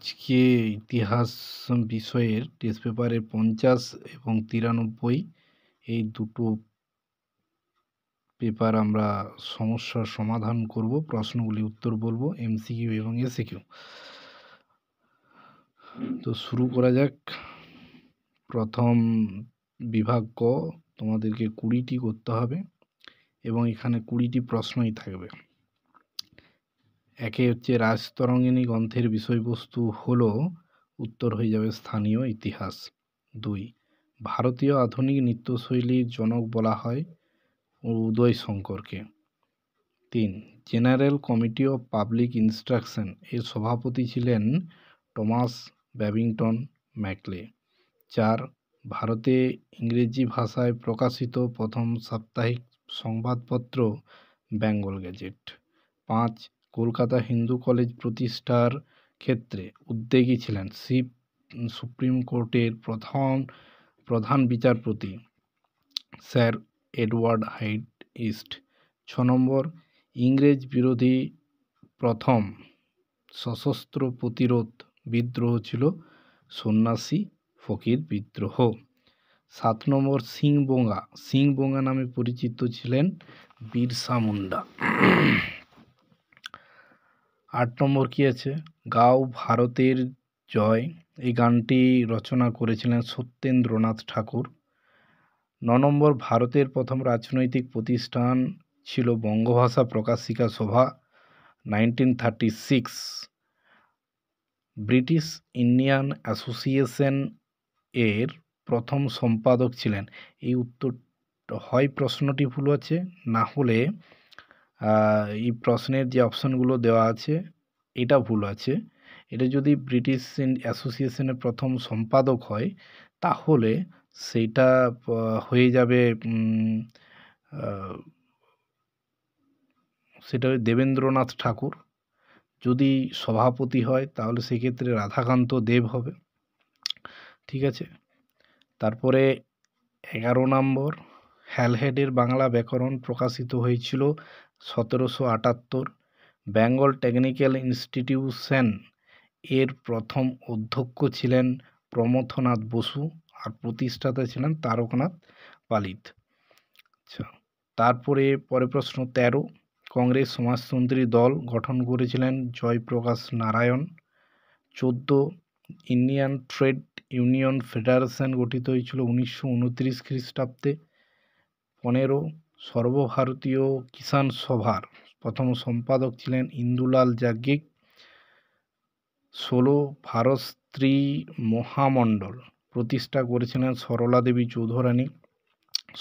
আজকে ইতিহাস বিষয়ের টেস্ট পেপারের 50 এবং 93 এই দুটো পেপার আমরা সমস্যার সমাধান করব, প্রশ্নগুলি উত্তর বলবো, এমসিকিউ এবং এসিকিউ। তো শুরু করা যাক। প্রথম বিভাগ ক, তোমাদেরকে 20টি করতে হবে এবং এখানে 20টি প্রশ্নই থাকবে। একে হচ্ছে রাজতরঙ্গিনী গ্রন্থের বিষয়বস্তু হলো, উত্তর হয়ে যাবে স্থানীয় ইতিহাস। 2, ভারতীয় আধুনিক নৃত্যশৈলীর জনক বলা হয় উদয় শঙ্করকে। 3, general committee of public instruction এর সভাপতি ছিলেন টমাস ব্যাবিংটন ম্যাকলে। 4, ভারতে ইংরেজি ভাষায় প্রকাশিত প্রথম সাপ্তাহিক সংবাদপত্র বেঙ্গল গেজেট। 5, কলকাতা হিন্দু কলেজ প্রতিষ্ঠার ক্ষেত্রে উদ্যোগী ছিলেন সুপ্রিম কোর্টের প্রধান বিচারপতি স্যার এডওয়ার্ড হাইড ইস্ট। 6 নম্বর, ইংরেজ বিরোধী প্রথম সশস্ত্র প্রতিরোধ বিদ্রোহ ছিল সন্ন্যাসী ফকির বিদ্রোহ। 7 নম্বর, সিংবোঙ্গা নামে পরিচিত ছিলেন বিরসা মুন্ডা। 8 নম্বর কি আছে, গাও ভারতের জয়, এই গানটি রচনা করেছিলেন সত্যেন্দ্রনাথ ঠাকুর। 9 নম্বর, ভারতের প্রথম রাজনৈতিক প্রতিষ্ঠান ছিল বঙ্গভাষা প্রকাশিকা সভা 1936। ব্রিটিশ ইন্ডিয়ান অ্যাসোসিয়েশন এর প্রথম সম্পাদক ছিলেন। এই উত্তর হয় প্রশ্নটি ভুল আছে, না হলে এই প্রশ্নের যে অপশানগুলো দেওয়া আছে এটা ভুল আছে। এটা যদি ব্রিটিশ অ্যাসোসিয়েশনের প্রথম সম্পাদক হয় তাহলে সেইটা হয়ে যাবে সেটা দেবেন্দ্রনাথ ঠাকুর। যদি সভাপতি হয় তাহলে সেক্ষেত্রে রাধাকান্ত দেব হবে। ঠিক আছে, তারপরে 11 নম্বর, হ্যালহেডের বাংলা ব্যাকরণ প্রকাশিত হয়েছিল 1778। বেঙ্গল টেকনিক্যাল ইনস্টিটিউশন এর প্রথম অধ্যক্ষ ছিলেন প্রমথনাথ বসু আর প্রতিষ্ঠাতা ছিলেন তারকনাথ পালিত। আচ্ছা, তারপরে পরের প্রশ্ন 13, কংগ্রেস সমাজতন্ত্রী দল গঠন করেছিলেন Jayaprakash Narayan. 14, Indian trade union federation গঠিত হয়েছিল 1929 খ্রিস্টাব্দে। 15, সর্বভারতীয় কিষাণ সভার প্রথম সম্পাদক ছিলেন ইন্দুলাল যাজ্ঞিক। 16, ভারত স্ত্রী মহামণ্ডল প্রতিষ্ঠা করেছিলেন সরলা দেবী চৌধুরানী।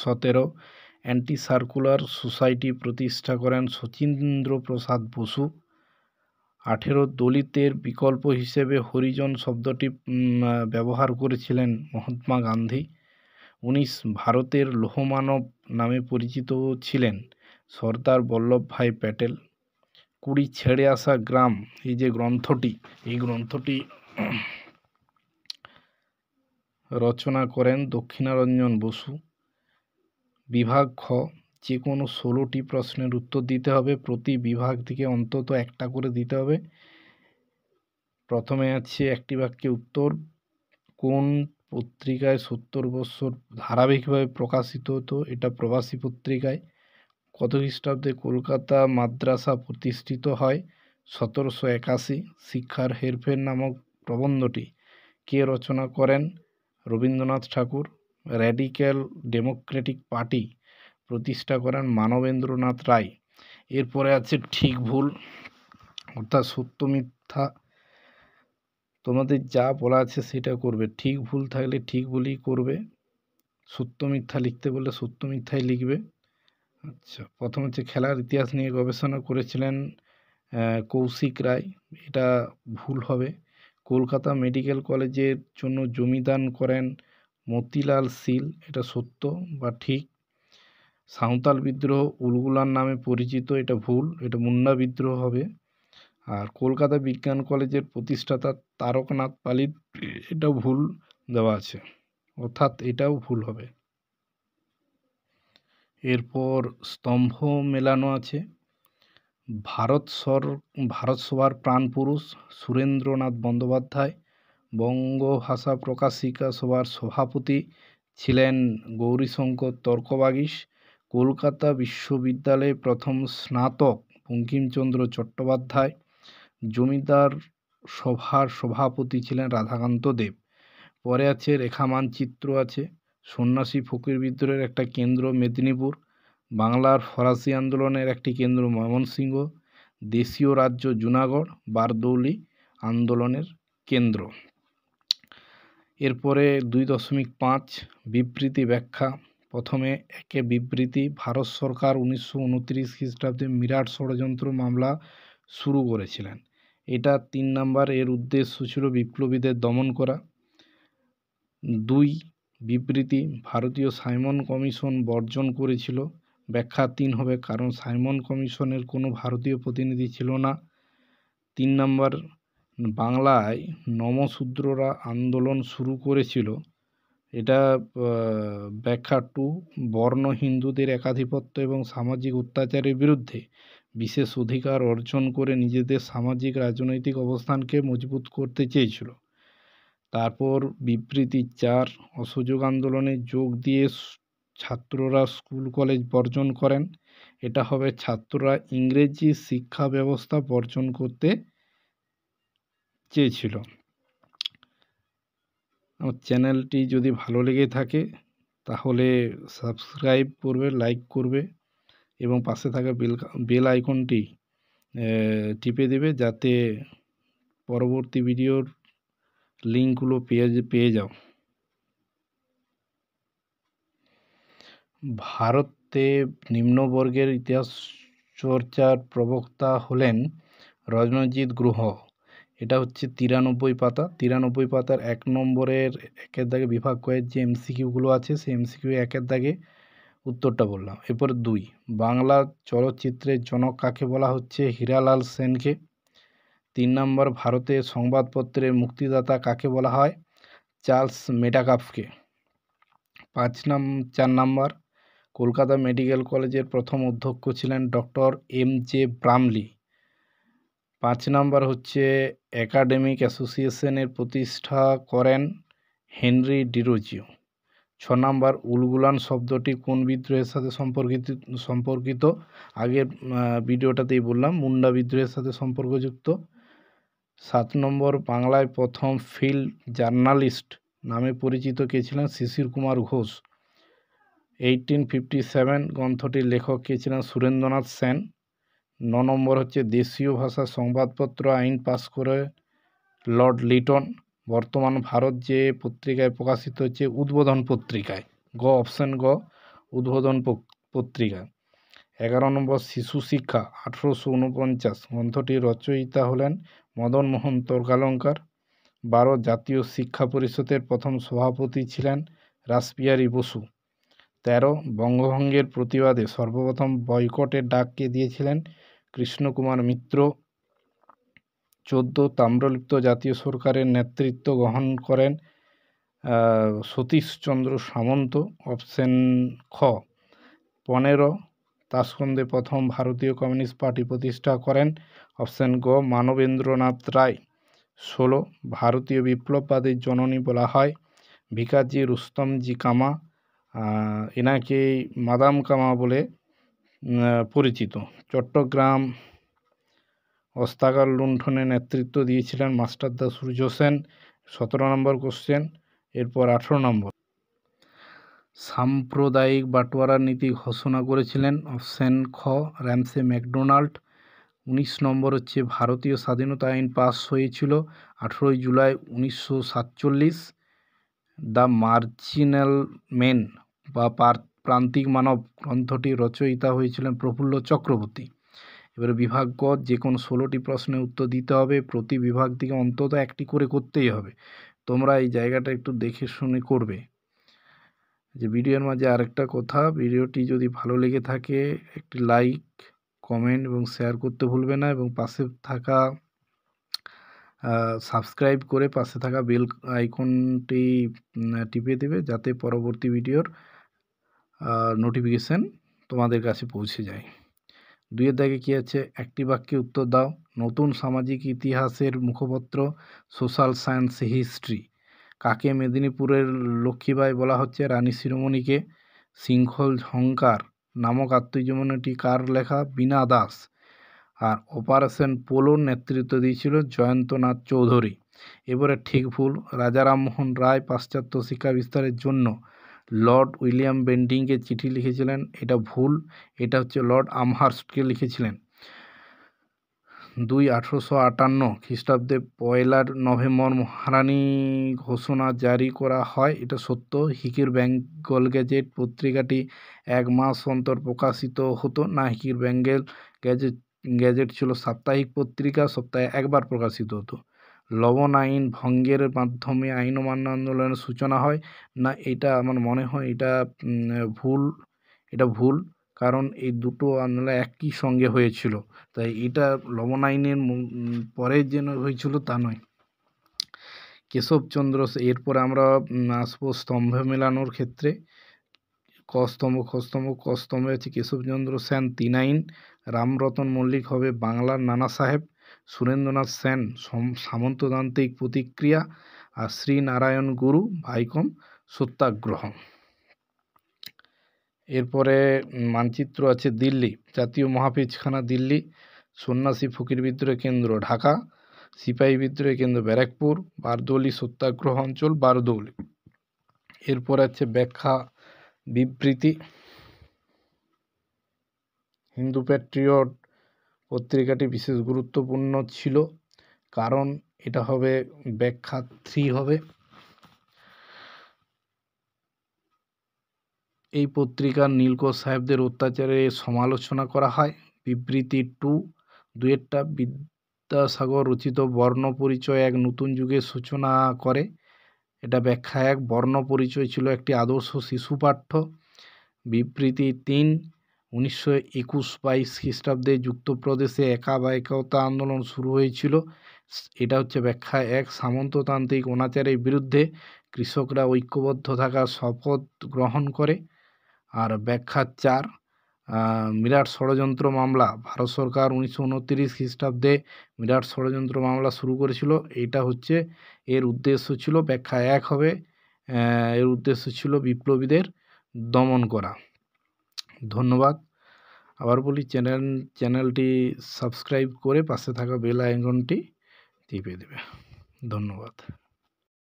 17, অ্যান্টি সার্কুলার সোসাইটি প্রতিষ্ঠা করেন শচীন্দ্র প্রসাদ বসু। 18, দলিতের বিকল্প হিসেবে হরিজন শব্দটি ব্যবহার করেছিলেন মহাত্মা গান্ধী। 19, ভারতের লৌহমানব নামে পরিচিত ছিলেন সর্দার বল্লভভাই প্যাটেল। 20, ছেড়ে আসা গ্রাম এই যে গ্রন্থটি, এই গ্রন্থটি রচনা করেন দক্ষিণারঞ্জন বসু। বিভাগ খ, যে কোনো 16টি প্রশ্নের উত্তর দিতে হবে, প্রতি বিভাগ থেকে অন্তত একটা করে দিতে হবে। প্রথমে আছে একটি বাক্যে উত্তর, কোন পত্রিকায় 70 বছর ধারাবাহিকভাবে প্রকাশিত হতো? এটা প্রবাসী পত্রিকায়। কত খ্রিস্টাব্দে কলকাতা মাদ্রাসা প্রতিষ্ঠিত হয়? 1781। শিক্ষার হেরফের নামক প্রবন্ধটি কে রচনা করেন? রবীন্দ্রনাথ ঠাকুর। র্যাডিক্যাল ডেমোক্রেটিক পার্টি প্রতিষ্ঠা করেন মানবেন্দ্রনাথ রায়। এরপরে আছে ঠিক ভুল, অর্থাৎ সত্য মিথ্যা। তোমাদের যা বলা আছে সেটা করবে, ঠিক ভুল থাকলে ঠিক ভুলই করবে, সত্য মিথ্যা লিখতে বললে সত্য মিথ্যাই লিখবে। আচ্ছা, প্রথম হচ্ছে খেলার ইতিহাস নিয়ে গবেষণা করেছিলেন কৌশিক রায়, এটা ভুল হবে। কলকাতা মেডিকেল কলেজের জন্য জমিদান করেন মতিলাল শীল, এটা সত্য বা ঠিক। সাঁওতাল বিদ্রোহ উলগুলান নামে পরিচিত, এটা ভুল, এটা মুন্ডা বিদ্রোহ হবে। আর কলকাতা বিজ্ঞান কলেজের প্রতিষ্ঠাতা তারকনাথ পালিত, এটাও ভুল দেওয়া আছে, অর্থাৎ এটাও ভুল হবে। এরপর স্তম্ভ মেলানো আছে, ভারত সভার প্রাণপুরুষ সুরেন্দ্রনাথ বন্দ্যোপাধ্যায়। বঙ্গভাষা প্রকাশিকা সভার সভাপতি ছিলেন গৌরীশঙ্কর তর্কবাগীশ। কলকাতা বিশ্ববিদ্যালয়ে প্রথম স্নাতক বঙ্কিমচন্দ্র চট্টোপাধ্যায়। জমিদার সভার সভাপতি ছিলেন রাধাকান্ত দেব। পরে আছে রেখা মানচিত্র আছে। সন্ন্যাসী ফকির বিদ্রোহের একটা কেন্দ্র মেদিনীপুর। বাংলার ফরাসি আন্দোলনের একটি কেন্দ্র ময়মনসিংহ। দেশীয় রাজ্য জুনাগড়। বারদৌলি আন্দোলনের কেন্দ্র। এরপরে 2.5 বিবৃতি ব্যাখ্যা। প্রথমে একে বিবৃতি। ভারত সরকার 1929 খ্রিস্টাব্দে মিরাট ষড়যন্ত্র মামলা শুরু করেছিলেন। এটা 3 নাম্বার। এর উদ্দেশ্য ছিল বিপ্লবীদের দমন করা। 2 বিবৃতি। ভারতীয় সাইমন কমিশন বর্জন করেছিল। ব্যাখ্যা 3 হবে, কারণ সাইমন কমিশনের কোনো ভারতীয় প্রতিনিধি ছিল না। 3 নাম্বার, বাংলায় নমশূদ্ররা আন্দোলন শুরু করেছিল। এটা ব্যাখ্যা 2, বর্ণ হিন্দুদের একাধিপত্য এবং সামাজিক অত্যাচারের বিরুদ্ধে বিশেষ অধিকার অর্জন করে নিজেদের সামাজিক রাজনৈতিক অবস্থানকে মজবুত করতে চেয়েছিল। তারপর বিবৃতি 4, অসহযোগ আন্দোলনে যোগ দিয়ে ছাত্ররা স্কুল কলেজ বর্জন করেন। এটা হবে, ছাত্ররা ইংরেজি শিক্ষা ব্যবস্থা বর্জন করতে চেয়েছিল। আমার চ্যানেলটি যদি ভালো লেগে থাকে তাহলে সাবস্ক্রাইব করবে, লাইক করবে এবং পাশে থাকা বেল আইকনটি টিপে দেবে, যাতে পরবর্তী ভিডিওর লিঙ্কগুলো পেয়ে যাও। ভারতে নিম্নবর্গের ইতিহাস চর্চার প্রবক্তা হলেন রজনজিৎ গুহ। এটা হচ্ছে 93 পাতা। 93 পাতার 1 নম্বরের 1-এর দাগে বিভাগ কয়ের যে এমসিকিউগুলো আছে, সেই এমসিকিউ 1-এর দাগে উত্তরটা বললাম। এরপরে 2, বাংলা চলচ্চিত্রের জনক কাকে বলা হচ্ছে? হীরালাল সেনকে। 3 নম্বর, ভারতের সংবাদপত্রের মুক্তিদাতা কাকে বলা হয়? চার্লস মেটাকাফকে। 4 নম্বর, কলকাতা মেডিকেল কলেজের প্রথম অধ্যক্ষ ছিলেন ডক্টর M.J. ব্রামলি। 5 নম্বর হচ্ছে একাডেমিক অ্যাসোসিয়েশনের প্রতিষ্ঠা করেন হেনরি ডিরোজিও। 6 নম্বর, উলগুলান শব্দটি কোন বিদ্রোহের সাথে সম্পর্কিত? আগের ভিডিওটাতেই বললাম, মুন্ডা বিদ্রোহের সাথে সম্পর্কযুক্ত। 7 নম্বর, বাংলায় প্রথম ফিল্ড জার্নালিস্ট নামে পরিচিত কে ছিলেন? শিশির কুমার ঘোষ। 1857 গ্রন্থটির লেখক কে ছিলেন? সুরেন্দ্রনাথ সেন। 9 নম্বর হচ্ছে দেশীয় ভাষা সংবাদপত্র আইন পাস করে লর্ড লিটন। বর্তমান ভারত যে পত্রিকায় প্রকাশিত হচ্ছে? উদ্বোধন পত্রিকায়। অপশন গ, উদ্বোধন পত্রিকা। 11 নম্বর, শিশু শিক্ষা 1849 গ্রন্থটির রচয়িতা হলেন মদন মোহন তর্কালঙ্কার। 12, জাতীয় শিক্ষা পরিষদের প্রথম সভাপতি ছিলেন রাসবিহারী বসু। 13, বঙ্গভঙ্গের প্রতিবাদে সর্বপ্রথম বয়কটের ডাক কে দিয়েছিলেন? কৃষ্ণকুমার মিত্র। 14, তাম্রলিপ্ত জাতীয় সরকারের নেতৃত্ব গ্রহণ করেন সতীশচন্দ্র সামন্ত। অপশন খ। 15, তাসকন্দে প্রথম ভারতীয় কমিউনিস্ট পার্টি প্রতিষ্ঠা করেন? অপশন গ, মানবেন্দ্রনাথ রায়। 16, ভারতীয় বিপ্লববাদের জননী বলা হয় ভিকাজি রুস্তমজি কামা। এনাকে মাদাম কামা বলে পরিচিত। চট্টগ্রাম অস্ত্রাগার লুণ্ঠনে নেতৃত্ব দিয়েছিলেন মাস্টারদা সূর্য সেন। 17 নম্বর কোশ্চেন। এরপর 18 নম্বর, সাম্প্রদায়িক বাটোয়ারার নীতি ঘোষণা করেছিলেন? অপশন খ, র্যামসে ম্যাকডোনাল্ড। 19 নম্বর হচ্ছে ভারতীয় স্বাধীনতা আইন পাস হয়েছিল 18 জুলাই 1947। দ্য মার্জিনাল মেন বা প্রান্তিক মানব গ্রন্থটির রচয়িতা হয়েছিলেন প্রফুল্ল চক্রবর্তী। এবারে বিভাগ গ, যে কোনো 16টি প্রশ্নের উত্তর দিতে হবে। প্রতি বিভাগ থেকে অন্তত একটি করে করতেই হবে। তোমরা এই জায়গাটা একটু দেখে শুনে করবে। যে ভিডিওর মাঝে আরেকটা কথা, ভিডিওটি যদি ভালো লেগে থাকে একটি লাইক, কমেন্ট এবং শেয়ার করতে ভুলবে না, এবং পাশে থাকা সাবস্ক্রাইব করে পাশে থাকা বেল আইকনটি টিপে দেবে, যাতে পরবর্তী ভিডিওর নোটিফিকেশান তোমাদের কাছে পৌঁছে যায়। 2-এর দাগে কী আছে, একটি বাক্যে উত্তর দাও। নতুন সামাজিক ইতিহাসের মুখপত্র সোশ্যাল সায়েন্স হিস্ট্রি। কাকে মেদিনীপুরের লক্ষ্মীবাঈ বলা হচ্ছে? রানী শিরোমণিকে। শৃঙ্খল ঝংকার নামক আত্মজীবনীটি কার লেখা? বীণা দাস। আর অপারেশন পোলোর নেতৃত্ব দিয়েছিল জয়ন্তনাথ চৌধুরী। এবারে ঠিক ভুল। রাজা রামমোহন রায় পাশ্চাত্য শিক্ষা বিস্তারের জন্য লর্ড উইলিয়াম বেন্টিংকে চিঠি লিখেছিলেন, এটা ভুল। এটা হচ্ছে লর্ড আমহার্স্টকে লিখেছিলেন। 2 1858 খ্রিস্টাব্দে 1 নভেম্বর মহারানী ঘোষণা জারি করা হয়, এটা সত্য। হিকির বেঙ্গল গেজেট পত্রিকাটি 1 মাস অন্তর প্রকাশিত হতো না। হিকির বেঙ্গল গেজেট ছিল সাপ্তাহিক পত্রিকা, সপ্তাহে একবার প্রকাশিত হতো। লবণ আইন ভঙ্গের মাধ্যমে আইন অমান্য আন্দোলনের সূচনা হয় না, এটা আমার মনে হয় এটা ভুল। এটা ভুল, কারণ এই দুটো আন্দোলন একই সঙ্গে হয়েছিল, তাই এটা লবণ আইনের পরে যেন হয়েছিল তা নয়। কেশবচন্দ্র, এরপরে আমরা আসবো স্তম্ভ মেলানোর ক্ষেত্রে। ক স্তম্ভ, খ স্তম্ভ। ক স্তম্ভে আছে কেশবচন্দ্র সেন 3 আইন, রামরতন মল্লিক হবে বাংলার নানা সাহেব, সুরেন্দ্রনাথ সেন সামন্ততান্ত্রিক প্রতিক্রিয়া, আর শ্রীনারায়ণ গুরু ভাইকম সত্যাগ্রহ। এরপরে মানচিত্র আছে দিল্লি, জাতীয় মহাপিছখানা দিল্লি, সন্ন্যাসী ফকির বিদ্রোহ কেন্দ্র ঢাকা, সিপাহী বিদ্রোহ কেন্দ্র ব্যারাকপুর, বারদৌলি সত্যাগ্রহ অঞ্চল বারদৌলি। এরপর আছে ব্যাখ্যা বিবৃতি। হিন্দু প্যাট্রিয়ট পত্রিকাটি বিশেষ গুরুত্বপূর্ণ ছিল, কারণ এটা হবে ব্যাখ্যা 3 হবে। এই পত্রিকার নীলকর সাহেবদের অত্যাচারের সমালোচনা করা হয়। বিবৃতি 2। 2-এরটা বিদ্যাসাগর রচিত বর্ণ পরিচয় এক নতুন যুগের সূচনা করে, এটা ব্যাখ্যা 1। বর্ণ পরিচয় ছিল একটি আদর্শ শিশু পাঠ্য। বিবৃতি 3। 1921-22 খ্রিস্টাব্দে যুক্তপ্রদেশে একা বা একতা আন্দোলন শুরু হয়েছিল, এটা হচ্ছে ব্যাখ্যা 1। সামন্ততান্ত্রিক অনাচারের বিরুদ্ধে কৃষকরা ঐক্যবদ্ধ থাকার শপথ গ্রহণ করে। আর ব্যাখ্যা 4। মিরাট ষড়যন্ত্র মামলা, ভারত সরকার 1929 খ্রিস্টাব্দে মিরাট ষড়যন্ত্র মামলা শুরু করেছিল, এইটা হচ্ছে এর উদ্দেশ্য ছিল, ব্যাখ্যা 1 হবে। এর উদ্দেশ্য ছিল বিপ্লবীদের দমন করা। ধন্যবাদ। আবার বলি, চ্যানেলটি সাবস্ক্রাইব করে পাশে থাকা বেল আইকনটি টিপে দেবে। ধন্যবাদ।